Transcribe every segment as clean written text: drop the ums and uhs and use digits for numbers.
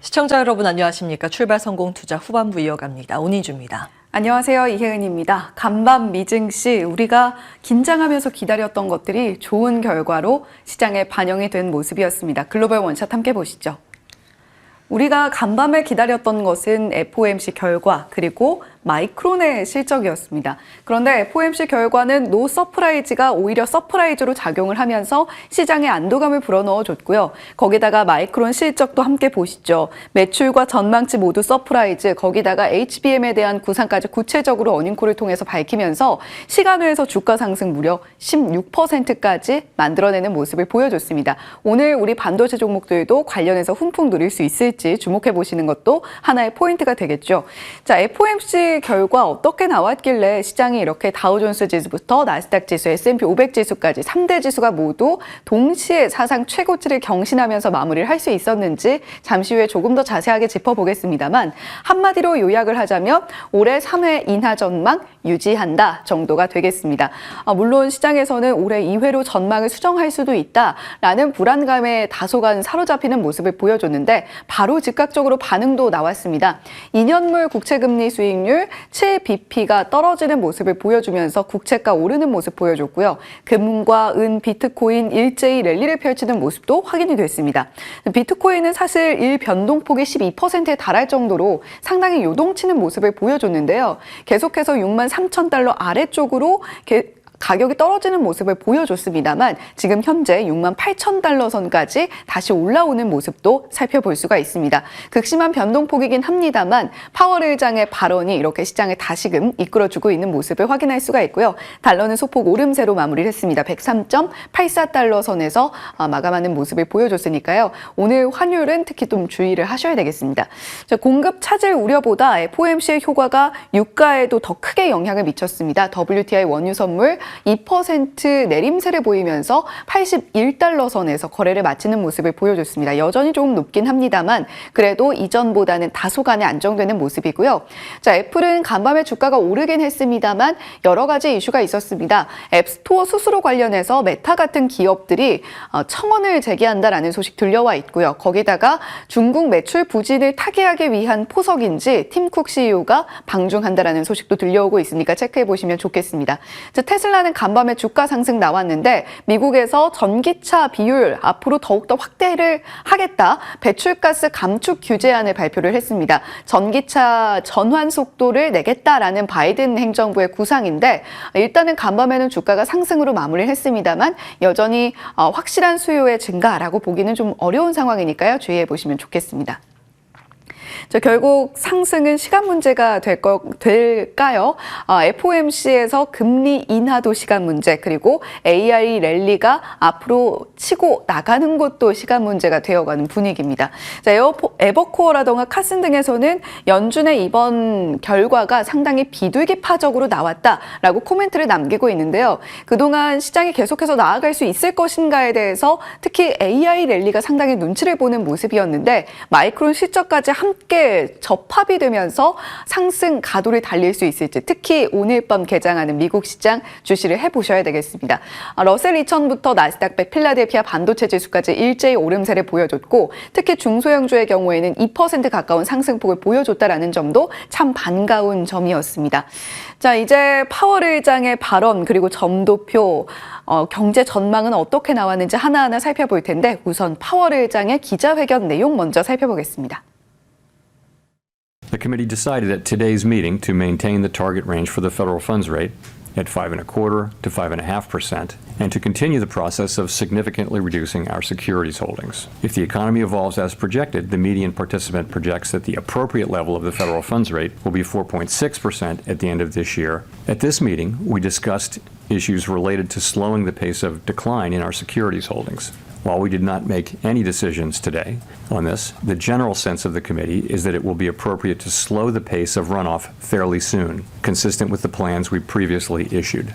시청자 여러분 안녕하십니까? 출발 성공 투자 후반부 이어갑니다. 온희주입니다. 안녕하세요. 이혜은입니다. 간밤 미증시 우리가 긴장하면서 기다렸던 것들이 좋은 결과로 시장에 반영이 된 모습이었습니다. 글로벌 원샷 함께 보시죠. 우리가 간밤에 기다렸던 것은 FOMC 결과 그리고 마이크론의 실적이었습니다. 그런데 FOMC 결과는 노 서프라이즈가 오히려 서프라이즈로 작용을 하면서 시장에 안도감을 불어넣어줬고요. 거기다가 마이크론 실적도 함께 보시죠. 매출과 전망치 모두 서프라이즈, 거기다가 HBM에 대한 구상까지 구체적으로 어닝콜을 통해서 밝히면서 시간외에서 주가 상승 무려 16%까지 만들어내는 모습을 보여줬습니다. 오늘 우리 반도체 종목들도 관련해서 훈풍 누릴 수 있을지 주목해 보시는 것도 하나의 포인트가 되겠죠. 자, FOMC 결과 어떻게 나왔길래 시장이 이렇게 다우존스 지수부터 나스닥 지수, S&P 500 지수까지 3대 지수가 모두 동시에 사상 최고치를 경신하면서 마무리를 할 수 있었는지 잠시 후에 조금 더 자세하게 짚어보겠습니다만 한마디로 요약을 하자면 올해 3회 인하 전망 유지한다 정도가 되겠습니다. 물론 시장에서는 올해 2회로 전망을 수정할 수도 있다라는 불안감에 다소간 사로잡히는 모습을 보여줬는데 바로 즉각적으로 반응도 나왔습니다. 2년물 국채금리 수익률 7bp가 떨어지는 모습을 보여주면서 국채가 오르는 모습 보여줬고요. 금과 은, 비트코인 일제히 랠리를 펼치는 모습도 확인이 됐습니다. 비트코인은 사실 일 변동폭이 12%에 달할 정도로 상당히 요동치는 모습을 보여줬는데요. 계속해서 63,000달러 아래쪽으로 가격이 떨어지는 모습을 보여줬습니다만 지금 현재 68,000달러 선까지 다시 올라오는 모습도 살펴볼 수가 있습니다. 극심한 변동폭이긴 합니다만 파월 의장의 발언이 이렇게 시장을 다시금 이끌어주고 있는 모습을 확인할 수가 있고요. 달러는 소폭 오름세로 마무리를 했습니다. 103.84달러 선에서 마감하는 모습을 보여줬으니까요. 오늘 환율은 특히 좀 주의를 하셔야 되겠습니다. 자, 공급 차질 우려보다 FOMC의 효과가 유가에도 더 크게 영향을 미쳤습니다. WTI 원유 선물 2% 내림세를 보이면서 81달러 선에서 거래를 마치는 모습을 보여줬습니다. 여전히 조금 높긴 합니다만 그래도 이전보다는 다소간에 안정되는 모습이고요. 자, 애플은 간밤에 주가가 오르긴 했습니다만 여러 가지 이슈가 있었습니다. 앱스토어 수수료 관련해서 메타 같은 기업들이 청원을 제기한다라는 소식 들려와 있고요. 거기다가 중국 매출 부진을 타개하기 위한 포석인지 팀쿡 CEO가 방중한다라는 소식도 들려오고 있으니까 체크해 보시면 좋겠습니다. 자, 테슬라는 간밤에 주가 상승 나왔는데 미국에서 전기차 비율 앞으로 더욱더 확대를 하겠다. 배출가스 감축 규제안을 발표를 했습니다. 전기차 전환 속도를 내겠다라는 바이든 행정부의 구상인데 일단은 간밤에는 주가가 상승으로 마무리를 했습니다만 여전히 확실한 수요의 증가라고 보기는 좀 어려운 상황이니까요. 주의해 보시면 좋겠습니다. 결국 상승은 시간 문제가 될까요? FOMC에서 금리 인하도 시간 문제, 그리고 AI 랠리가 앞으로 치고 나가는 것도 시간 문제가 되어가는 분위기입니다. 자, 에버코어라던가 카슨 등에서는 연준의 이번 결과가 상당히 비둘기파적으로 나왔다라고 코멘트를 남기고 있는데요. 그동안 시장이 계속해서 나아갈 수 있을 것인가에 대해서 특히 AI 랠리가 상당히 눈치를 보는 모습이었는데 마이크론 실적까지 함께 접합이 되면서 상승 가도를 달릴 수 있을지 특히 오늘 밤 개장하는 미국 시장 주시를 해보셔야 되겠습니다. 러셀 2000부터 나스닥 100 필라델피아 반도체 지수까지 일제히 오름세를 보여줬고 특히 중소형주의 경우에는 2% 가까운 상승폭을 보여줬다라는 점도 참 반가운 점이었습니다. 자, 이제 파월 의장의 발언 그리고 점도표 경제 전망은 어떻게 나왔는지 하나하나 살펴볼 텐데 우선 파월 의장의 기자회견 내용 먼저 살펴보겠습니다. The committee decided at today's meeting to maintain the target range for the federal funds rate at 5.25% to 5.5% and to continue the process of significantly reducing our securities holdings. If the economy evolves as projected, the median participant projects that the appropriate level of the federal funds rate will be 4.6% at the end of this year. At this meeting, we discussed issues related to slowing the pace of decline in our securities holdings. While we did not make any decisions today on this, the general sense of the committee is that it will be appropriate to slow the pace of runoff fairly soon, consistent with the plans we previously issued.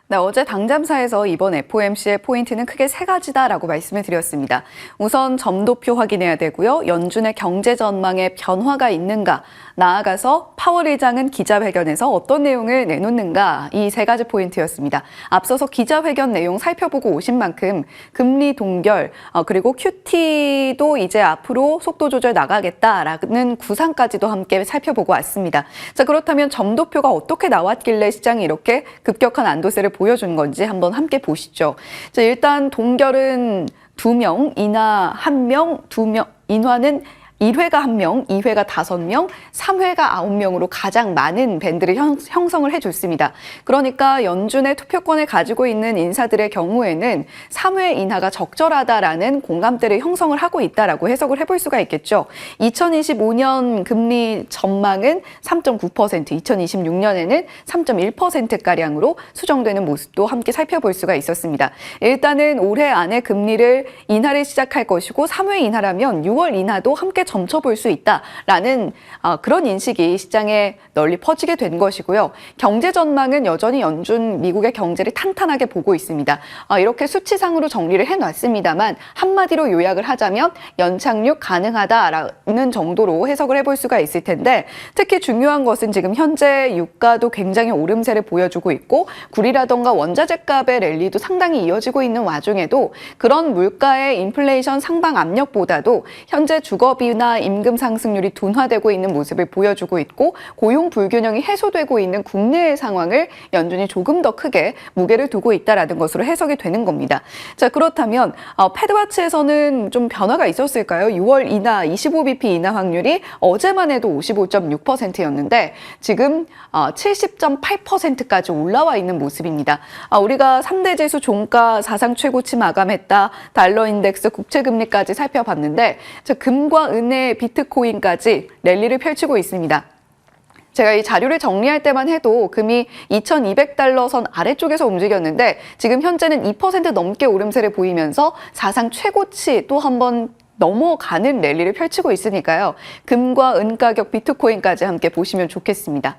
네, 어제 당잠사에서 이번 FOMC의 포인트는 크게 세 가지다라고 말씀을 드렸습니다. 우선 점도표 확인해야 되고요. 연준의 경제 전망에 변화가 있는가, 나아가서 파월 의장은 기자회견에서 어떤 내용을 내놓는가, 이 세 가지 포인트였습니다. 앞서서 기자회견 내용 살펴보고 오신 만큼 금리 동결, 그리고 QT도 이제 앞으로 속도 조절 나가겠다라는 구상까지도 함께 살펴보고 왔습니다. 자, 그렇다면 점도표가 어떻게 나왔길래 시장이 이렇게 급격한 안도세를 보여준 건지 한번 함께 보시죠. 자, 일단 동결은 2명, 인하 1명, 2명, 인하는 1회가 1명, 2회가 5명, 3회가 9명으로 가장 많은 밴드를 형성을 해줬습니다. 그러니까 연준의 투표권을 가지고 있는 인사들의 경우에는 3회 인하가 적절하다라는 공감대를 형성을 하고 있다라고 해석을 해볼 수가 있겠죠. 2025년 금리 전망은 3.9%, 2026년에는 3.1%가량으로 수정되는 모습도 함께 살펴볼 수가 있었습니다. 일단은 올해 안에 금리를 인하를 시작할 것이고 3회 인하라면 6월 인하도 함께 점쳐볼 수 있다라는 그런 인식이 시장에 널리 퍼지게 된 것이고요. 경제 전망은 여전히 연준 미국의 경제를 탄탄하게 보고 있습니다. 이렇게 수치상으로 정리를 해놨습니다만 한마디로 요약을 하자면 연착륙 가능하다라는 정도로 해석을 해볼 수가 있을 텐데 특히 중요한 것은 지금 현재 유가도 굉장히 오름세를 보여주고 있고 구리라던가 원자재 값의 랠리도 상당히 이어지고 있는 와중에도 그런 물가의 인플레이션 상방 압력보다도 현재 주거비 나 임금 상승률이 둔화되고 있는 모습을 보여주고 있고 고용 불균형이 해소되고 있는 국내의 상황을 연준이 조금 더 크게 무게를 두고 있다라는 것으로 해석이 되는 겁니다. 자, 그렇다면 패드와치에서는 좀 변화가 있었을까요? 6월 인하 25bp 인하 확률이 어제만 해도 55.6%였는데 지금 70.8%까지 올라와 있는 모습입니다. 우리가 3대 지수 종가 사상 최고치 마감했다. 달러 인덱스 국채금리까지 살펴봤는데 금과 은혜, 비트코인까지 랠리를 펼치고 있습니다. 제가 이 자료를 정리할 때만 해도 금이 2200달러 선 아래쪽에서 움직였는데 지금 현재는 2% 넘게 오름세를 보이면서 사상 최고치 또 한 번 넘어가는 랠리를 펼치고 있으니까요. 금과 은 가격, 비트코인까지 함께 보시면 좋겠습니다.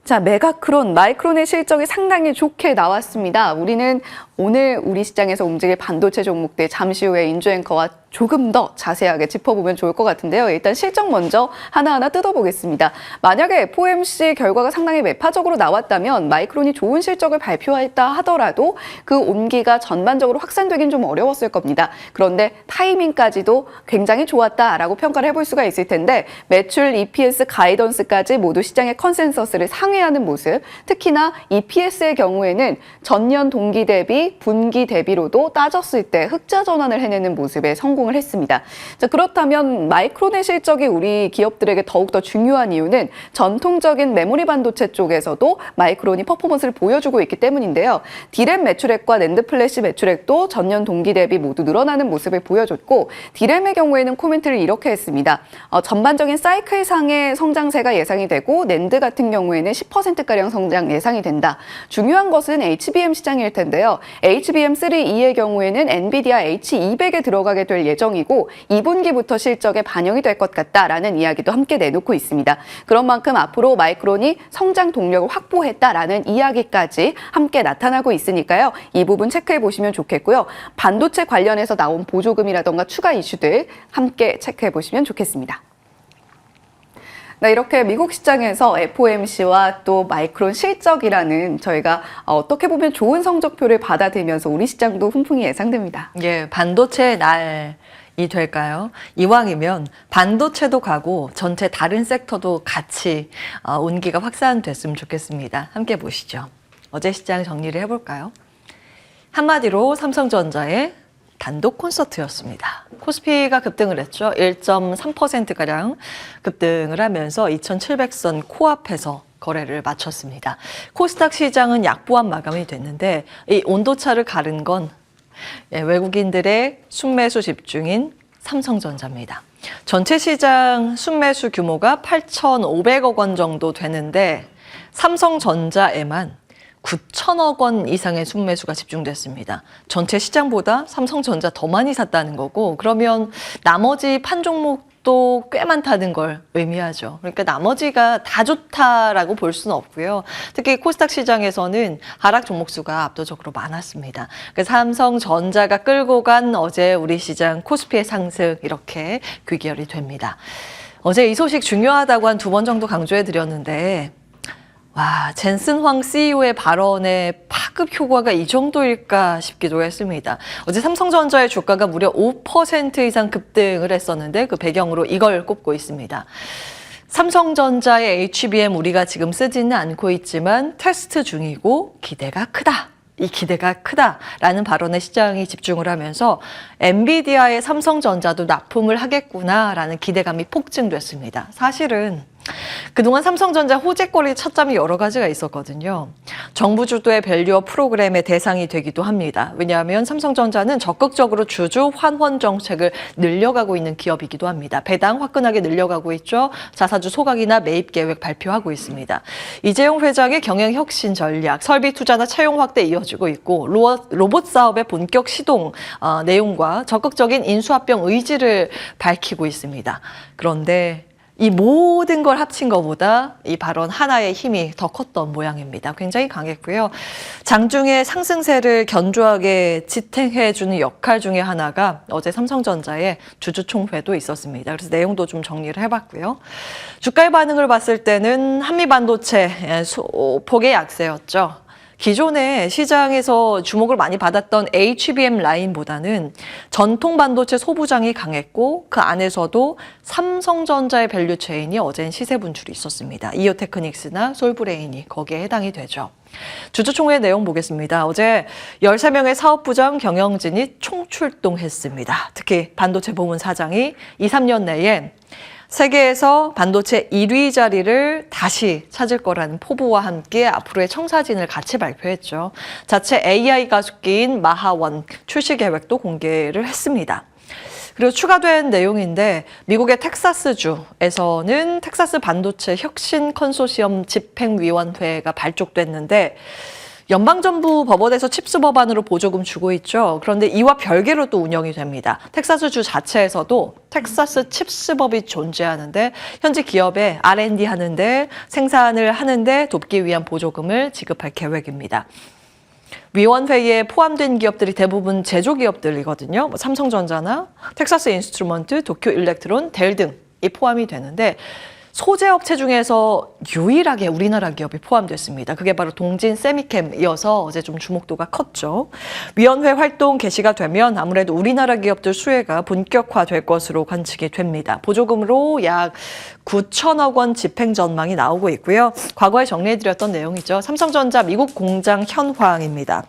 자, 메가크론, 마이크론의 실적이 상당히 좋게 나왔습니다. 우리는 오늘 우리 시장에서 움직일 반도체 종목들 잠시 후에 인조 앵커와 조금 더 자세하게 짚어보면 좋을 것 같은데요. 일단 실적 먼저 하나하나 뜯어보겠습니다. 만약에 FOMC 결과가 상당히 매파적으로 나왔다면 마이크론이 좋은 실적을 발표했다 하더라도 그 온기가 전반적으로 확산되긴 좀 어려웠을 겁니다. 그런데 타이밍까지도 굉장히 좋았다라고 평가를 해볼 수가 있을 텐데 매출, EPS, 가이던스까지 모두 시장의 컨센서스를 상회하는 모습, 특히나 EPS의 경우에는 전년 동기 대비, 분기 대비로도 따졌을 때 흑자 전환을 해내는 모습에 성공을 했습니다. 자, 그렇다면 마이크론의 실적이 우리 기업들에게 더욱더 중요한 이유는 전통적인 메모리 반도체 쪽에서도 마이크론이 퍼포먼스를 보여주고 있기 때문인데요. 디램 매출액과 낸드 플래시 매출액도 전년 동기 대비 모두 늘어나는 모습을 보여줬고 디램의 경우에는 코멘트를 이렇게 했습니다. 전반적인 사이클상의 성장세가 예상이 되고 낸드 같은 경우에는 10%가량 성장 예상이 된다. 중요한 것은 HBM 시장일 텐데요. HBM3E의 경우에는 엔비디아 H200에 들어가게 될 예정이고 2분기부터 실적에 반영이 될 것 같다라는 이야기도 함께 내놓고 있습니다. 그런 만큼 앞으로 마이크론이 성장 동력을 확보했다라는 이야기까지 함께 나타나고 있으니까요. 이 부분 체크해 보시면 좋겠고요. 반도체 관련해서 나온 보조금이라던가 추가 이슈들 함께 체크해 보시면 좋겠습니다. 네, 이렇게 미국 시장에서 FOMC와 또 마이크론 실적이라는 저희가 어떻게 보면 좋은 성적표를 받아들면서 우리 시장도 훈풍이 예상됩니다. 예, 반도체의 날이 될까요? 이왕이면 반도체도 가고 전체 다른 섹터도 같이 온기가 확산됐으면 좋겠습니다. 함께 보시죠. 어제 시장 정리를 해볼까요? 한마디로 삼성전자의 단독 콘서트였습니다. 코스피가 급등을 했죠. 1.3%가량 급등을 하면서 2700선 코앞에서 거래를 마쳤습니다. 코스닥 시장은 약보합 마감이 됐는데 이 온도차를 가른 건 외국인들의 순매수 집중인 삼성전자입니다. 전체 시장 순매수 규모가 8,500억 원 정도 되는데 삼성전자에만 9천억 원 이상의 순매수가 집중됐습니다. 전체 시장보다 삼성전자 더 많이 샀다는 거고 그러면 나머지 판 종목 종목도 꽤 많다는 걸 의미하죠. 그러니까 나머지가 다 좋다라고 볼 수는 없고요. 특히 코스닥 시장에서는 하락 종목 수가 압도적으로 많았습니다. 그래서 삼성전자가 끌고 간 어제 우리 시장 코스피의 상승 이렇게 귀결이 됩니다. 어제 이 소식 중요하다고 한 2번 정도 강조해 드렸는데 와, 젠슨 황 CEO의 발언의 파급 효과가 이 정도일까 싶기도 했습니다. 어제 삼성전자의 주가가 무려 5% 이상 급등을 했었는데 그 배경으로 이걸 꼽고 있습니다. 삼성전자의 HBM 우리가 지금 쓰지는 않고 있지만 테스트 중이고 기대가 크다. 이 기대가 크다라는 발언에 시장이 집중을 하면서 엔비디아의 삼성전자도 납품을 하겠구나라는 기대감이 폭증됐습니다. 사실은 그동안 삼성전자 호재거리 찾점이 여러 가지가 있었거든요. 정부 주도의 밸류업 프로그램의 대상이 되기도 합니다. 왜냐하면 삼성전자는 적극적으로 주주 환원 정책을 늘려가고 있는 기업이기도 합니다. 배당 화끈하게 늘려가고 있죠. 자사주 소각이나 매입 계획 발표하고 있습니다. 이재용 회장의 경영 혁신 전략, 설비 투자나 채용 확대 이어지고 있고 로봇 사업의 본격 시동 내용과 적극적인 인수합병 의지를 밝히고 있습니다. 그런데 이 모든 걸 합친 것보다 이 발언 하나의 힘이 더 컸던 모양입니다. 굉장히 강했고요. 장중의 상승세를 견조하게 지탱해주는 역할 중에 하나가 어제 삼성전자의 주주총회도 있었습니다. 그래서 내용도 좀 정리를 해봤고요. 주가의 반응을 봤을 때는 한미반도체 소폭의 약세였죠. 기존에 시장에서 주목을 많이 받았던 HBM 라인보다는 전통 반도체 소부장이 강했고 그 안에서도 삼성전자의 밸류체인이 어제는 시세 분출이 있었습니다. 이오테크닉스나 솔브레인이 거기에 해당이 되죠. 주주총회 내용 보겠습니다. 어제 13명의 사업부장 경영진이 총출동했습니다. 특히 반도체 부문 사장이 2, 3년 내에 세계에서 반도체 1위 자리를 다시 찾을 거라는 포부와 함께 앞으로의 청사진을 같이 발표했죠. 자체 AI 가속기인 마하원 출시 계획도 공개를 했습니다. 그리고 추가된 내용인데 미국의 텍사스주에서는 텍사스 반도체 혁신 컨소시엄 집행위원회가 발족됐는데 연방정부 법원에서 칩스 법안으로 보조금 주고 있죠. 그런데 이와 별개로 또 운영이 됩니다. 텍사스주 자체에서도 텍사스 칩스법이 존재하는데 현지 기업에 R&D 하는데 생산을 하는데 돕기 위한 보조금을 지급할 계획입니다. 위원회에 포함된 기업들이 대부분 제조기업들이거든요. 뭐 삼성전자나 텍사스 인스트루먼트, 도쿄 일렉트론, 델 등이 포함이 되는데 소재 업체 중에서 유일하게 우리나라 기업이 포함됐습니다. 그게 바로 동진 세미캠이어서 어제 좀 주목도가 컸죠. 위원회 활동 개시가 되면 아무래도 우리나라 기업들 수혜가 본격화될 것으로 관측이 됩니다. 보조금으로 약 9천억 원 집행 전망이 나오고 있고요. 과거에 정리해드렸던 내용이죠. 삼성전자 미국 공장 현황입니다.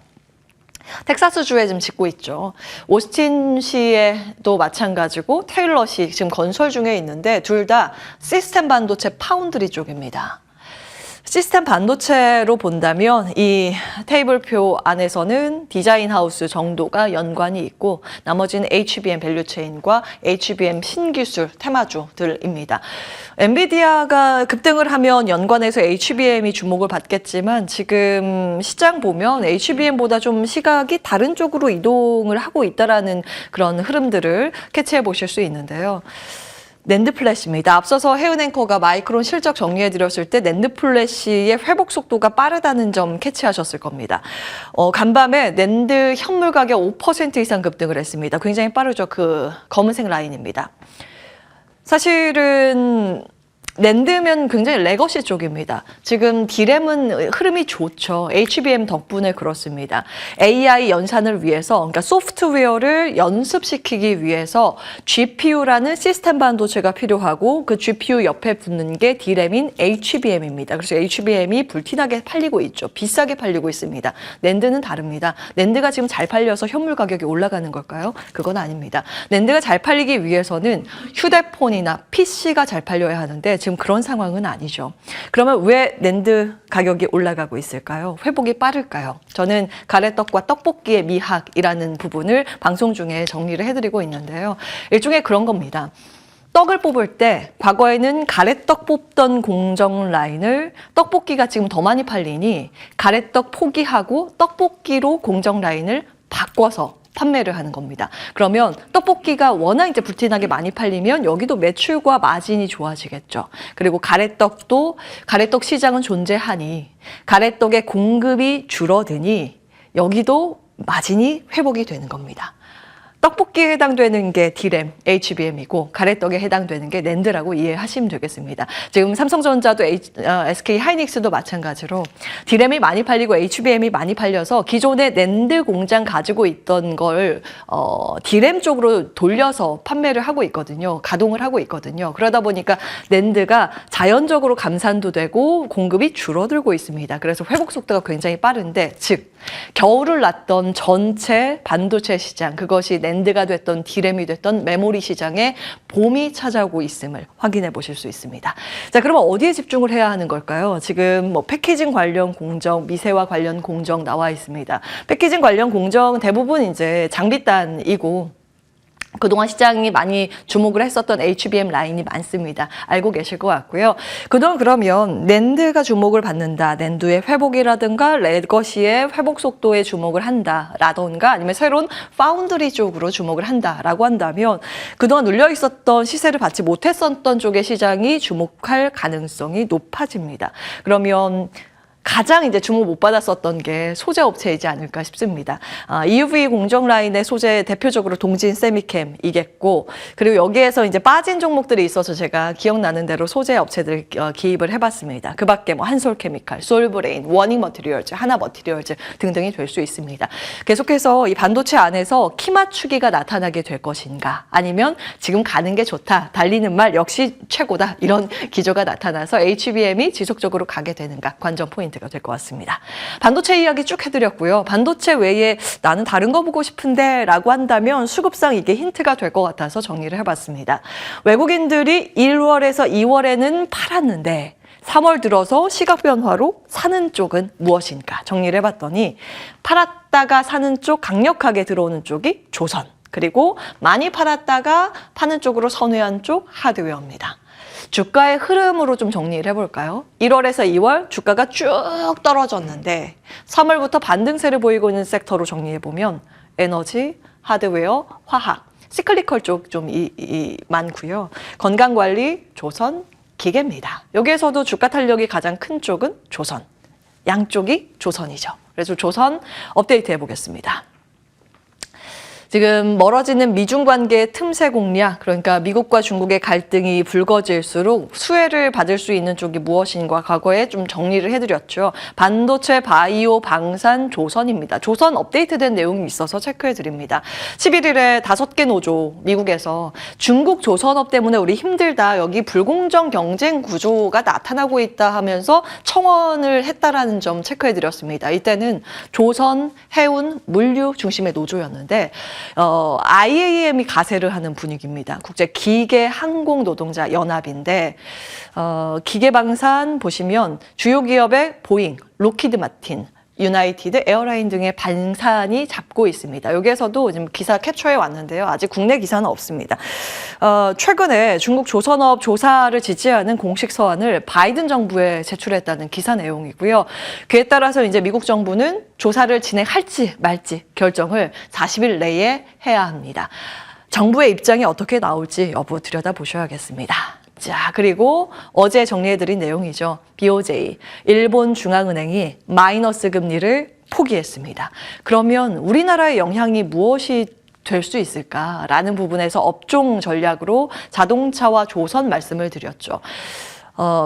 텍사스주에 지금 짓고 있죠. 오스틴시에도 마찬가지고 테일러시 지금 건설 중에 있는데 둘 다 시스템 반도체 파운드리 쪽입니다. 시스템 반도체로 본다면 이 테이블표 안에서는 디자인 하우스 정도가 연관이 있고 나머지는 HBM 밸류체인과 HBM 신기술 테마주들입니다. 엔비디아가 급등을 하면 연관해서 HBM이 주목을 받겠지만 지금 시장 보면 HBM보다 좀 시각이 다른 쪽으로 이동을 하고 있다라는 그런 흐름들을 캐치해 보실 수 있는데요. 낸드 플래시입니다. 앞서서 해운 앵커가 마이크론 실적 정리해드렸을 때 낸드 플래시의 회복 속도가 빠르다는 점 캐치하셨을 겁니다. 간밤에 낸드 현물 가격 5% 이상 급등을 했습니다. 굉장히 빠르죠. 그 검은색 라인입니다. 사실은 낸드면 굉장히 레거시 쪽입니다. 지금 D램은 흐름이 좋죠. HBM 덕분에 그렇습니다. AI 연산을 위해서, 그러니까 소프트웨어를 연습시키기 위해서 GPU라는 시스템 반도체가 필요하고 그 GPU 옆에 붙는 게 D램인 HBM입니다. 그래서 HBM이 불티나게 팔리고 있죠. 비싸게 팔리고 있습니다. 낸드는 다릅니다. 낸드가 지금 잘 팔려서 현물 가격이 올라가는 걸까요? 그건 아닙니다. 낸드가 잘 팔리기 위해서는 휴대폰이나 PC가 잘 팔려야 하는데 지금 그런 상황은 아니죠. 그러면 왜 낸드 가격이 올라가고 있을까요? 회복이 빠를까요? 저는 가래떡과 떡볶이의 미학이라는 부분을 방송 중에 정리를 해드리고 있는데요. 일종의 그런 겁니다. 떡을 뽑을 때 과거에는 가래떡 뽑던 공정 라인을 떡볶이가 지금 더 많이 팔리니 가래떡 포기하고 떡볶이로 공정 라인을 바꿔서 판매를 하는 겁니다. 그러면 떡볶이가 워낙 이제 불티나게 많이 팔리면 여기도 매출과 마진이 좋아지겠죠. 그리고 가래떡 시장은 존재하니 가래떡의 공급이 줄어드니 여기도 마진이 회복이 되는 겁니다. 떡볶이에 해당되는 게 D램, HBM이고 가래떡에 해당되는 게 낸드라고 이해하시면 되겠습니다. 지금 삼성전자도 SK 하이닉스도 마찬가지로 D램이 많이 팔리고 HBM이 많이 팔려서 기존의 낸드 공장 가지고 있던 걸 D램 쪽으로 돌려서 판매를 하고 있거든요. 가동을 하고 있거든요. 그러다 보니까 낸드가 자연적으로 감산도 되고 공급이 줄어들고 있습니다. 그래서 회복 속도가 굉장히 빠른데 즉 겨울을 났던 전체 반도체 시장 그것이 낸드가 됐던 D램이 됐던 메모리 시장에 봄이 찾아오고 있음을 확인해 보실 수 있습니다. 자, 그러면 어디에 집중을 해야 하는 걸까요? 지금 뭐 패키징 관련 공정, 미세화 관련 공정 나와 있습니다. 패키징 관련 공정 대부분 이제 장비단이고 그동안 시장이 많이 주목을 했었던 HBM 라인이 많습니다. 알고 계실 것 같고요. 그동안 그러면 낸드가 주목을 받는다. 낸드의 회복이라든가 레거시의 회복 속도에 주목을 한다라던가 아니면 새로운 파운드리 쪽으로 주목을 한다라고 한다면 그동안 눌려 있었던 시세를 받지 못했었던 쪽의 시장이 주목할 가능성이 높아집니다. 그러면 가장 이제 주목 못 받았었던 게 소재 업체이지 않을까 싶습니다. EUV 공정 라인의 소재 대표적으로 동진 세미캠이겠고, 그리고 여기에서 이제 빠진 종목들이 있어서 제가 기억나는 대로 소재 업체들 기입을 해봤습니다. 그 밖에 뭐 한솔케미칼, 솔브레인, 워닝 머티리얼즈, 하나 머티리얼즈 등등이 될 수 있습니다. 계속해서 이 반도체 안에서 키 맞추기가 나타나게 될 것인가, 아니면 지금 가는 게 좋다, 달리는 말 역시 최고다, 이런 기조가 나타나서 HBM이 지속적으로 가게 되는가 관전 포인트 가 될 것 같습니다. 반도체 이야기 쭉 해드렸고요. 반도체 외에 나는 다른 거 보고 싶은데 라고 한다면 수급상 이게 힌트가 될 것 같아서 정리를 해봤습니다. 외국인들이 1월에서 2월에는 팔았는데 3월 들어서 시각 변화로 사는 쪽은 무엇인가 정리를 해봤더니 팔았다가 사는 쪽 강력하게 들어오는 쪽이 조선, 그리고 많이 팔았다가 파는 쪽으로 선회한 쪽 하드웨어입니다. 주가의 흐름으로 좀 정리를 해볼까요? 1월에서 2월 주가가 쭉 떨어졌는데 3월부터 반등세를 보이고 있는 섹터로 정리해보면 에너지, 하드웨어, 화학, 시클리컬 쪽 좀 많고요. 건강관리, 조선, 기계입니다. 여기에서도 주가 탄력이 가장 큰 쪽은 조선, 양쪽이 조선이죠. 그래서 조선 업데이트 해보겠습니다. 지금 멀어지는 미중 관계의 틈새 공략, 그러니까 미국과 중국의 갈등이 불거질수록 수혜를 받을 수 있는 쪽이 무엇인가 과거에 좀 정리를 해드렸죠. 반도체, 바이오, 방산, 조선입니다. 조선 업데이트된 내용이 있어서 체크해드립니다. 11일에 5개 노조, 미국에서 중국 조선업 때문에 우리 힘들다, 여기 불공정 경쟁 구조가 나타나고 있다 하면서 청원을 했다라는 점 체크해드렸습니다. 이때는 조선, 해운, 물류 중심의 노조였는데 IAM이 가세를 하는 분위기입니다. 국제 기계 항공 노동자 연합인데 기계방산 보시면 주요 기업의 보잉, 로키드 마틴, 유나이티드 에어라인 등의 방산이 잡고 있습니다. 여기에서도 지금 기사 캡처해 왔는데요. 아직 국내 기사는 없습니다. 최근에 중국 조선업 조사를 지지하는 공식 서한을 바이든 정부에 제출했다는 기사 내용이고요. 그에 따라서 이제 미국 정부는 조사를 진행할지 말지 결정을 40일 내에 해야 합니다. 정부의 입장이 어떻게 나올지 여부 들여다보셔야겠습니다. 자, 그리고 어제 정리해드린 내용이죠. BOJ, 일본 중앙은행이 마이너스 금리를 포기했습니다. 그러면 우리나라의 영향이 무엇이 될 수 있을까라는 부분에서 업종 전략으로 자동차와 조선 말씀을 드렸죠.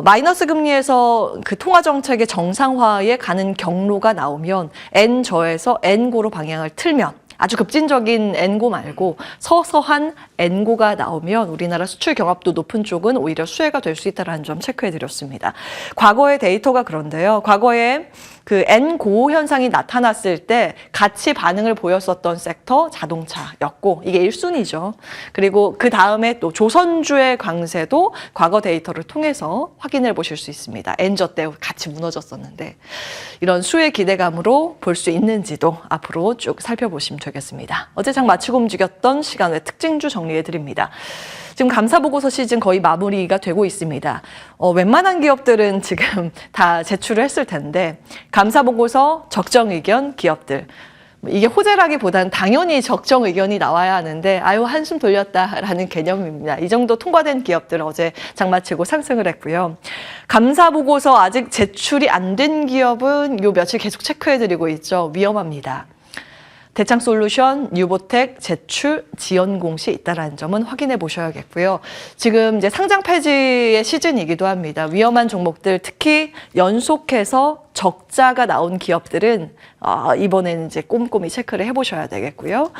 마이너스 금리에서 그 통화 정책의 정상화에 가는 경로가 나오면 N저에서 N고로 방향을 틀면, 아주 급진적인 N고 말고 서서한 N고가 나오면 우리나라 수출 경합도 높은 쪽은 오히려 수혜가 될 수 있다는 점 체크해드렸습니다. 과거의 데이터가 그런데요. 과거에 그 N고 현상이 나타났을 때 같이 반응을 보였었던 섹터 자동차였고 이게 1순위죠. 그리고 그 다음에 또 조선주의 강세도 과거 데이터를 통해서 확인해 보실 수 있습니다. N저 때 같이 무너졌었는데 이런 수혜 기대감으로 볼 수 있는지도 앞으로 쭉 살펴보시면 되겠습니다. 어제 장 마치고 움직였던 시간의 특징주 정리해 드립니다. 지금 감사보고서 시즌 거의 마무리가 되고 있습니다. 웬만한 기업들은 지금 다 제출을 했을 텐데 감사보고서 적정 의견 기업들 이게 호재라기보다는 당연히 적정 의견이 나와야 하는데 아유 한숨 돌렸다라는 개념입니다. 이 정도 통과된 기업들 어제 장마치고 상승을 했고요. 감사 보고서 아직 제출이 안 된 기업은 요 며칠 계속 체크해드리고 있죠. 위험합니다. 대창솔루션, 뉴보텍 제출 지연 공시 있다라는 점은 확인해 보셔야겠고요. 지금 이제 상장 폐지의 시즌이기도 합니다. 위험한 종목들 특히 연속해서 적자가 나온 기업들은 이번에는 이제 꼼꼼히 체크를 해보셔야 되겠고요.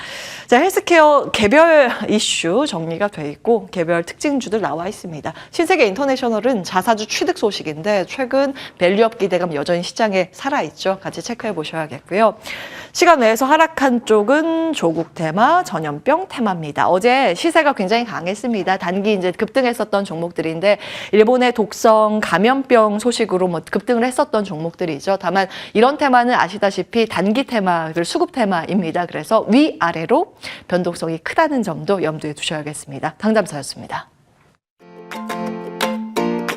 자, 헬스케어 개별 이슈 정리가 돼 있고 개별 특징주들 나와 있습니다. 신세계 인터내셔널은 자사주 취득 소식인데 최근 밸류업 기대감 여전히 시장에 살아있죠. 같이 체크해 보셔야겠고요. 시간 내에서 하락한 쪽은 조국 테마, 전염병 테마입니다. 어제 시세가 굉장히 강했습니다. 단기 이제 급등했었던 종목들인데 일본의 독성 감염병 소식으로 뭐 급등을 했었던 종목들이죠. 다만 이런 테마는 아시다시피 단기 테마를 수급 테마입니다. 그래서 위아래로 변동성이 크다는 점도 염두에 두셔야겠습니다. 당잠사였습니다.